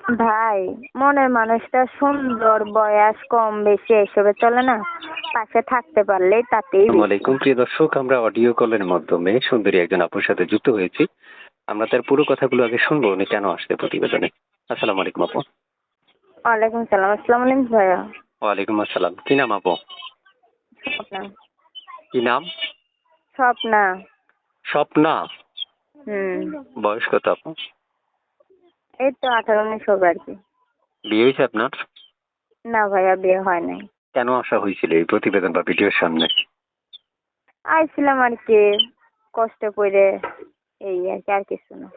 ভাই, মনের মানুষটা সুন্দর, বয়স কম বেশি এসবে চলে না, পাশে থাকতে পারলেই তাতেই আসসালামু বেশি। আলাইকুম প্রিয় দর্শক, আমরা অডিও কলের মাধ্যমে সুন্দরী একজন আপুর সাথে যুক্ত হয়েছি। আমরা তার পুরো কথাগুলো আগে শুনবো, উনি কেন আসছে প্রতিবেদনে। আসসালামু আলাইকুম আপু। ওয়ালাইকুম সালাম। আসসালামু আলাইকুম ভাইয়া। ওয়ালাইকুম আসসালাম। কি নাম আপু? স্বপ্না। কি নাম? স্বপ্না। স্বপ্না। হুম। বয়স কত আপু? এই তো 18-19 হবে আর কি। বিয়ে হয়েছে আপনার? না ভাইয়া, বিয়ে হয় নাই। কেন আসা হয়েছিল এই প্রতিবেদন বা ভিডিওর সামনে? আইছিলাম আর কি, কষ্টে পড়ে, এই আর কি, আর কিছু না।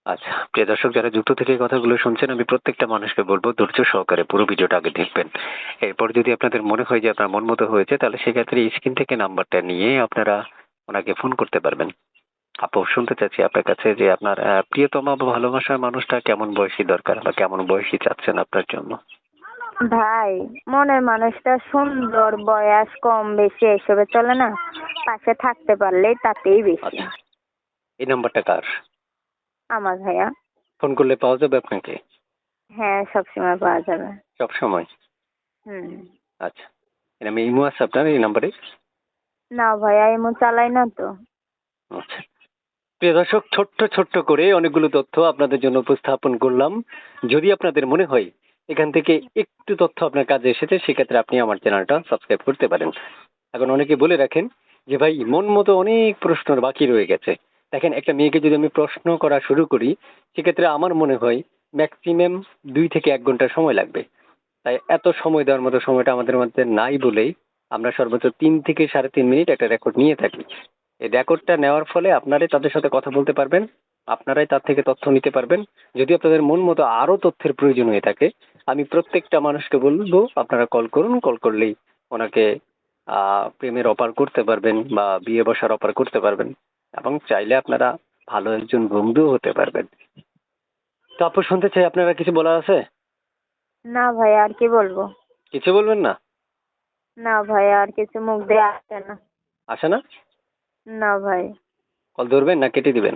আচ্ছা প্রিয় দর্শক, যারা যুক্ত থেকে এই কথাগুলো শুনছেন, আমি প্রত্যেকটা মানুষকে বলবো ধৈর্য সহকারে পুরো ভিডিওটা আগে দেখবেন। এরপর যদি আপনাদের মনে হয় যে আপনার মন মতো হয়েছে, তাহলে সেক্ষেত্রে স্ক্রিন থেকে নাম্বারটা নিয়ে আপনারা ওনাকে ফোন করতে পারবেন। আপু, শুনতে চাচ্ছি আপনার কাছে যে আপনার প্রিয়তমা বা ভালোবাসার মানুষটা কেমন বয়সী দরকার বা কেমন বয়সী চাচ্ছেন আপনার জন্য? ভাই, মনের মানুষটা সুন্দর, বয়স কম বেশি এসবে চলে না, পাশে থাকতে পারলেই তাতেই বেশি। আচ্ছা, এই নাম্বারটা কার? আমার ভাইয়া। ফোন করলে পাওয়া যাবে আপনাকে? হ্যাঁ, সবসময় পাওয়া যাবে। সব সময়? হুম। আচ্ছা, আমি ইমো আছে আপনার এই নাম্বারে? না ভাইয়া, এমন চালাই না তো। আচ্ছা প্রিয় দর্শক, ছোট্ট ছোট্ট করে অনেকগুলো তথ্য আপনাদের জন্য উপস্থাপন করলাম। যদি আপনাদের মনে হয় এখান থেকে একটু তথ্য আপনার কাজে এসেছে, সেক্ষেত্রে আপনি আমার চ্যানেলটা সাবস্ক্রাইব করতে পারেন। এখন অনেকে বলে রাখেন যে ভাই, মন মতো অনেক প্রশ্ন বাকি রয়ে গেছে। দেখেন, একটা মেয়েকে যদি আমি প্রশ্ন করা শুরু করি, সেক্ষেত্রে আমার মনে হয় ম্যাক্সিমাম 2 থেকে 1 ঘন্টা সময় লাগবে। তাই এত সময় দেওয়ার মতো সময়টা আমাদের মধ্যে নাই বলেই আমরা সর্বোচ্চ 3 থেকে 3.5 মিনিট একটা রেকর্ড নিয়ে থাকি। এই রেকর্ডটা নেওয়ার ফলে আপনারাই তাদের সাথে কথা বলতে পারবেন, আপনারাই তার থেকে তথ্য নিতে পারবেন। যদি আপনাদের মন মতো আরো তথ্যের প্রয়োজন হয়ে থাকে, আমি প্রত্যেকটা মানুষকে বলবো আপনারা কল করুন। কল করলেই ওনাকে প্রেমের অফার করতে পারবেন বা বিয়ে বসার অফার করতে পারবেন, এবং চাইলে আপনারা ভালো একজন বন্ধু হতে পারবেন। তো আপু, শুনতে চাই, আপনারা কিছু বলার আছে? না ভাইয়া, আর কি বলবো। কিছু বলবেন না? না ভাইয়া, আর কিছু মুখ দিয়ে আসছে না। আসে না? না ভাই। কল ধরবেন না কেটে দিবেন?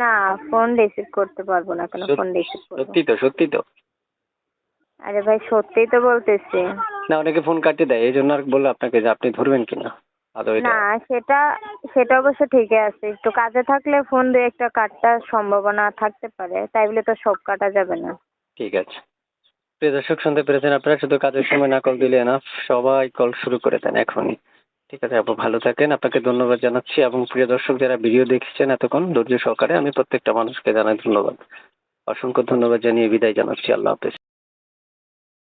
না, ফোন রিসিভ করতে পারবো না। কেন ফোন রিসিভ করবো? সত্যি তো, সত্যি তো? আরে ভাই, সত্যিই তো বলতেছি। না, অনেকে ফোন কাটিয়ে দেয়, এই জন্য আর বললো আপনাকে যে আপনি ধরবেন কিনা। আদৌ এটা? না, সেটা সেটা অবশ্য ঠিকই আছে। একটু কাজে থাকলে ফোন দিয়ে একটা কাটার সম্ভাবনা থাকতে পারে, তাই বলে তো সব কাটা যাবে না। ঠিক আছে। প্রিয় দর্শক, শুনতে পেরেছেন আপনারা, শুধু কাজের সময় না কল দিলে না, সবাই কল শুরু করে দেন এখনই। ঠিক আছে আপু, ভালো থাকেন, আপনাকে ধন্যবাদ জানাচ্ছি। এবং প্রিয় দর্শক, যারা ভিডিও দেখছেন এতক্ষণ ধৈর্য সহকারে, আমি প্রত্যেকটা মানুষকে জানাই ধন্যবাদ। অসংখ্য ধন্যবাদ জানিয়ে বিদায় জানাচ্ছি। আল্লাহ হাফেজ।